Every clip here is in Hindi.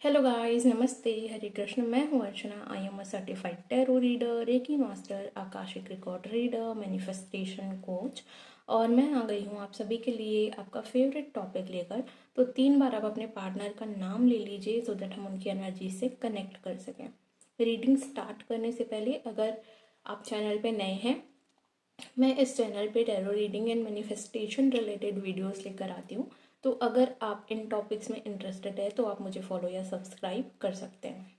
हेलो गाइस, नमस्ते, हरे कृष्ण। मैं हूँ Archana. I am a certified tarot reader, reiki master, akashic record reader, manifestation coach. और मैं आ गई हूँ आप सभी के लिए आपका फेवरेट टॉपिक लेकर। तो 3 बार आप अपने पार्टनर का नाम ले लीजिए सो दैट हम उनकी एनर्जी से कनेक्ट कर सकें। रीडिंग स्टार्ट करने से पहले अगर आप चैनल पे नए हैं, मैं इस चैनल पे tarot reading and manifestation related videos लेकर आती हूँ। तो अगर आप इन टॉपिक्स में इंटरेस्टेड है तो आप मुझे फॉलो या सब्सक्राइब कर सकते हैं।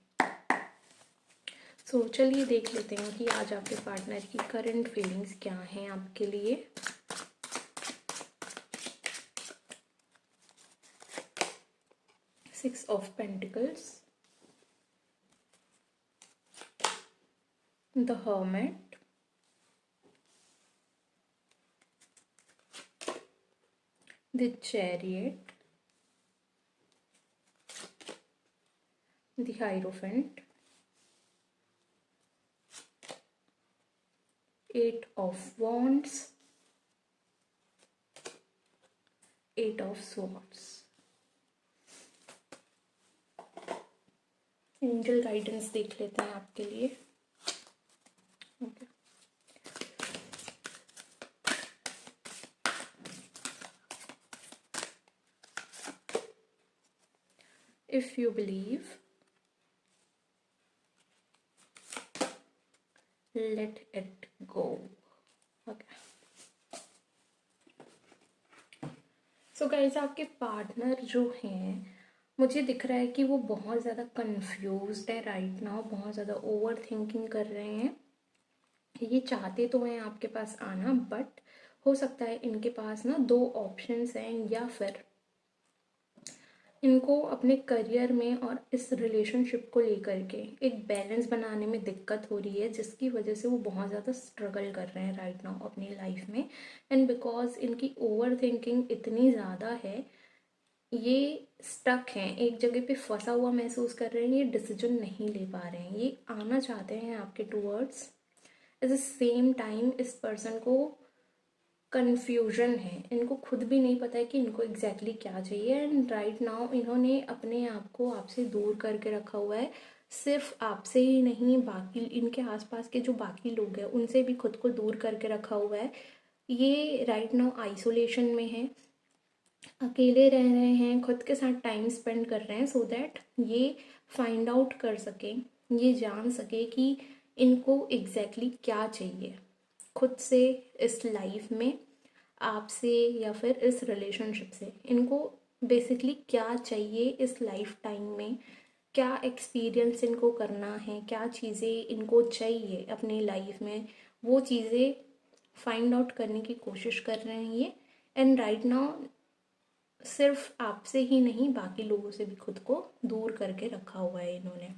चलिए देख लेते हैं कि आज आपके पार्टनर की करंट फीलिंग्स क्या हैं आपके लिए। Six of pentacles, the hermit, the chariot, the hierophant, 8 of wands, 8 of swords। Angel guidance देख लेते हैं आपके लिए। Okay, if you believe, let it go। okay, so guys, आपके पार्टनर जो हैं, मुझे दिख रहा है कि वो बहुत ज़्यादा कंफ्यूज्ड है राइट नाउ, बहुत ज़्यादा ओवर थिंकिंग कर रहे हैं। ये चाहते तो हैं आपके पास आना, बट हो सकता है इनके पास ना 2 ऑप्शंस हैं, या फिर इनको अपने करियर में और इस रिलेशनशिप को लेकर के एक बैलेंस बनाने में दिक्कत हो रही है, जिसकी वजह से वो बहुत ज़्यादा स्ट्रगल कर रहे हैं राइट नाउ अपनी लाइफ में। एंड बिकॉज इनकी ओवर थिंकिंग इतनी ज़्यादा है, ये स्टक हैं, एक जगह पे फंसा हुआ महसूस कर रहे हैं, ये डिसीजन नहीं ले पा रहे हैं। ये आना चाहते हैं आपके towards, at the same time इस पर्सन को कन्फ्यूजन है, इनको खुद भी नहीं पता है कि इनको एग्जैक्टली क्या चाहिए। एंड राइट नाउ इन्होंने अपने आप को आपसे दूर करके रखा हुआ है। सिर्फ आपसे ही नहीं, बाकी इनके आसपास के जो बाकी लोग हैं उनसे भी खुद को दूर करके रखा हुआ है। ये राइट नाउ आइसोलेशन में है, अकेले रह रहे हैं, खुद के साथ टाइम स्पेंड कर रहे हैं सो दैट ये फाइंड आउट कर सकें, ये जान सके कि इनको एग्जैक्टली क्या चाहिए खुद से, इस लाइफ में, आपसे, या फिर इस रिलेशनशिप से। इनको बेसिकली क्या चाहिए इस लाइफ टाइम में, क्या एक्सपीरियंस इनको करना है, क्या चीज़ें इनको चाहिए अपनी लाइफ में, वो चीज़ें फाइंड आउट करने की कोशिश कर रहे हैं ये। एंड राइट नाउ सिर्फ आपसे ही नहीं, बाकी लोगों से भी खुद को दूर करके रखा हुआ है इन्होंने।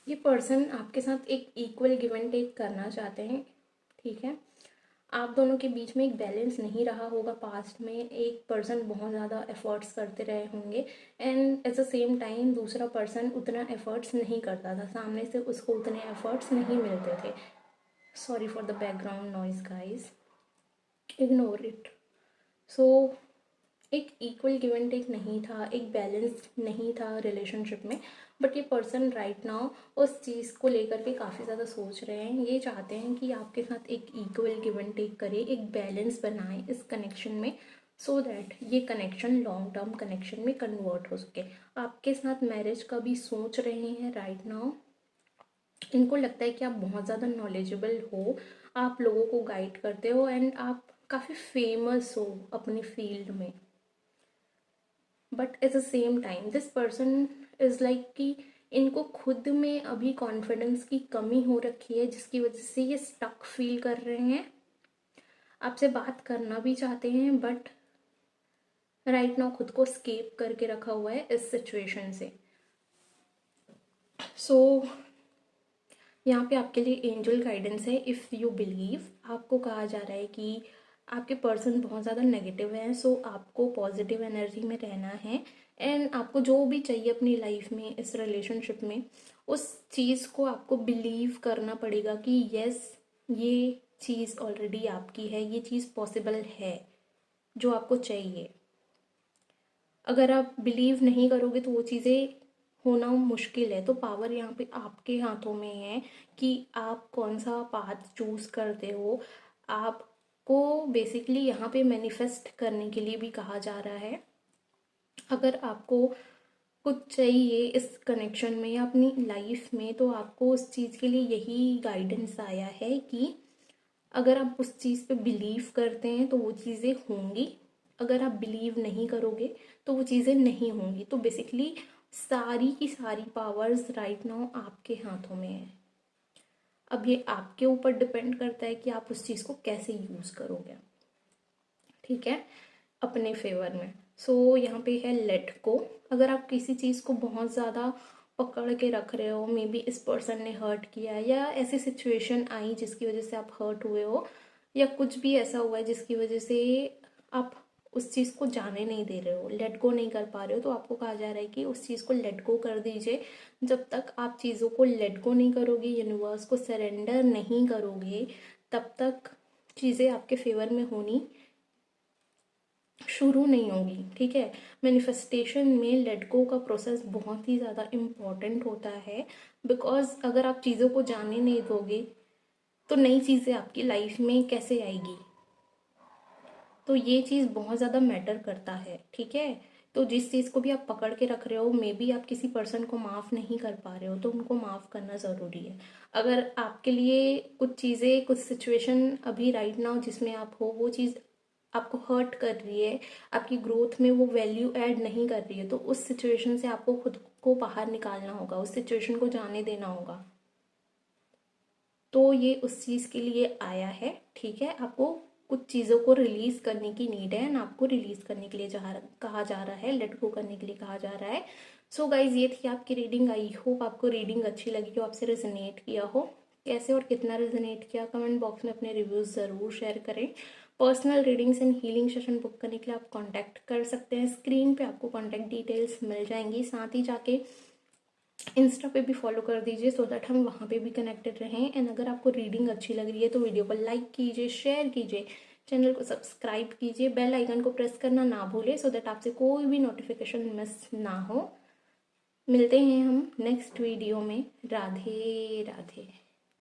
ये पर्सन आपके साथ एक इक्वल गिव एंड टेक करना चाहते हैं, ठीक है। आप दोनों के बीच में एक बैलेंस नहीं रहा होगा पास्ट में, एक पर्सन बहुत ज़्यादा एफर्ट्स करते रहे होंगे and at the same time दूसरा पर्सन उतना एफर्ट्स नहीं करता था, सामने से उसको उतने एफर्ट्स नहीं मिलते थे। Sorry for the background noise guys, ignore it. So एक इक्वल गिव एंड टेक नहीं था, एक बैलेंस नहीं था रिलेशनशिप में। बट ये पर्सन राइट नाउ उस चीज़ को लेकर के काफ़ी ज़्यादा सोच रहे हैं। ये चाहते हैं कि आपके साथ एक इक्वल गिव एंड टेक करे, एक बैलेंस बनाए इस कनेक्शन में, सो दैट ये कनेक्शन लॉन्ग टर्म कनेक्शन में कन्वर्ट हो सके। आपके साथ मैरिज का भी सोच रहे हैं राइट नाउ। इनको लगता है कि आप बहुत ज़्यादा नॉलेजेबल हो, आप लोगों को गाइड करते हो एंड आप काफ़ी फेमस हो अपनी फील्ड में। But at the same time this person is like कि इनको खुद में अभी कॉन्फिडेंस की कमी हो रखी है, जिसकी वजह से ये स्टक फील कर रहे हैं। आपसे बात करना भी चाहते हैं, बट राइट नाउ खुद को स्केप करके रखा हुआ है इस सिचुएशन से। सो यहाँ पे आपके लिए एंजल गाइडेंस है, इफ़ यू बिलीव। आपको कहा जा रहा है कि आपके पर्सन बहुत ज़्यादा नेगेटिव हैं, सो आपको पॉजिटिव एनर्जी में रहना है एंड आपको जो भी चाहिए अपनी लाइफ में, इस रिलेशनशिप में, उस चीज़ को आपको बिलीव करना पड़ेगा कि यस, ये चीज़ ऑलरेडी आपकी है, ये चीज़ पॉसिबल है जो आपको चाहिए। अगर आप बिलीव नहीं करोगे तो वो चीज़ें होना मुश्किल है। तो पावर यहाँ पे आपके हाथों में है कि आप कौन सा पाथ चूज करते हो। आपको बेसिकली यहाँ पे मैनिफेस्ट करने के लिए भी कहा जा रहा है। अगर आपको कुछ चाहिए इस कनेक्शन में या अपनी लाइफ में, तो आपको उस चीज़ के लिए यही गाइडेंस आया है कि अगर आप उस चीज़ पे बिलीव करते हैं तो वो चीज़ें होंगी, अगर आप बिलीव नहीं करोगे तो वो चीज़ें नहीं होंगी। तो बेसिकली सारी की सारी पावर्स राइट नाउ आपके हाथों में है। अब ये आपके ऊपर डिपेंड करता है कि आप उस चीज़ को कैसे यूज़ करोगे, ठीक है, अपने फेवर में। सो यहाँ पे है लेट गो। अगर आप किसी चीज़ को बहुत ज़्यादा पकड़ के रख रहे हो, मे बी इस पर्सन ने हर्ट किया या ऐसी सिचुएशन आई जिसकी वजह से आप हर्ट हुए हो, या कुछ भी ऐसा हुआ है जिसकी वजह से आप उस चीज़ को जाने नहीं दे रहे हो, लेट गो नहीं कर पा रहे हो, तो आपको कहा जा रहा है कि उस चीज़ को लेट गो कर दीजिए। जब तक आप चीज़ों को लेट गो नहीं करोगे, यूनिवर्स को सरेंडर नहीं करोगे, तब तक चीज़ें आपके फेवर में होनी शुरू नहीं होगी, ठीक है। मैनिफेस्टेशन में लेट गो का प्रोसेस बहुत ही ज़्यादा इम्पॉर्टेंट होता है, बिकॉज अगर आप चीज़ों को जाने नहीं दोगे तो नई चीज़ें आपकी लाइफ में कैसे आएगी। तो ये चीज़ बहुत ज़्यादा मैटर करता है, ठीक है। तो जिस चीज़ को भी आप पकड़ के रख रहे हो, मे बी आप किसी पर्सन को माफ़ नहीं कर पा रहे हो, तो उनको माफ़ करना ज़रूरी है। अगर आपके लिए कुछ चीज़ें, कुछ सिचुएशन अभी राइट नाउ जिसमें आप हो, वो चीज़ आपको हर्ट कर रही है, आपकी ग्रोथ में वो वैल्यू ऐड नहीं कर रही है, तो उस सिचुएशन से आपको खुद को बाहर निकालना होगा, उस सिचुएशन को जाने देना होगा। तो ये उस चीज़ के लिए आया है, ठीक है। आपको कुछ चीज़ों को रिलीज़ करने की नीड है, एंड आपको रिलीज़ करने के लिए कहा जा रहा है, लेट गो करने के लिए कहा जा रहा है। सो गाइज, ये थी आपकी रीडिंग। आई होप आपको रीडिंग अच्छी लगी हो, आपसे रेजोनेट किया हो। कैसे और कितना रेजोनेट किया, कमेंट बॉक्स में अपने रिव्यूज़ ज़रूर शेयर करें। Personal readings and healing session book करने के लिए आप कॉन्टैक्ट कर सकते हैं। स्क्रीन पे आपको कॉन्टैक्ट डिटेल्स मिल जाएंगी। साथ ही जाके इंस्टा पे भी फॉलो कर दीजिए, सो दैट हम वहाँ पे भी कनेक्टेड रहें। एंड अगर आपको रीडिंग अच्छी लग रही है तो वीडियो को लाइक कीजिए, शेयर कीजिए, चैनल को सब्सक्राइब कीजिए, बेल आइकन को प्रेस करना ना भूलें, सो दैट आपसे कोई भी नोटिफिकेशन मिस ना हो। मिलते हैं हम नेक्स्ट वीडियो में। राधे राधे।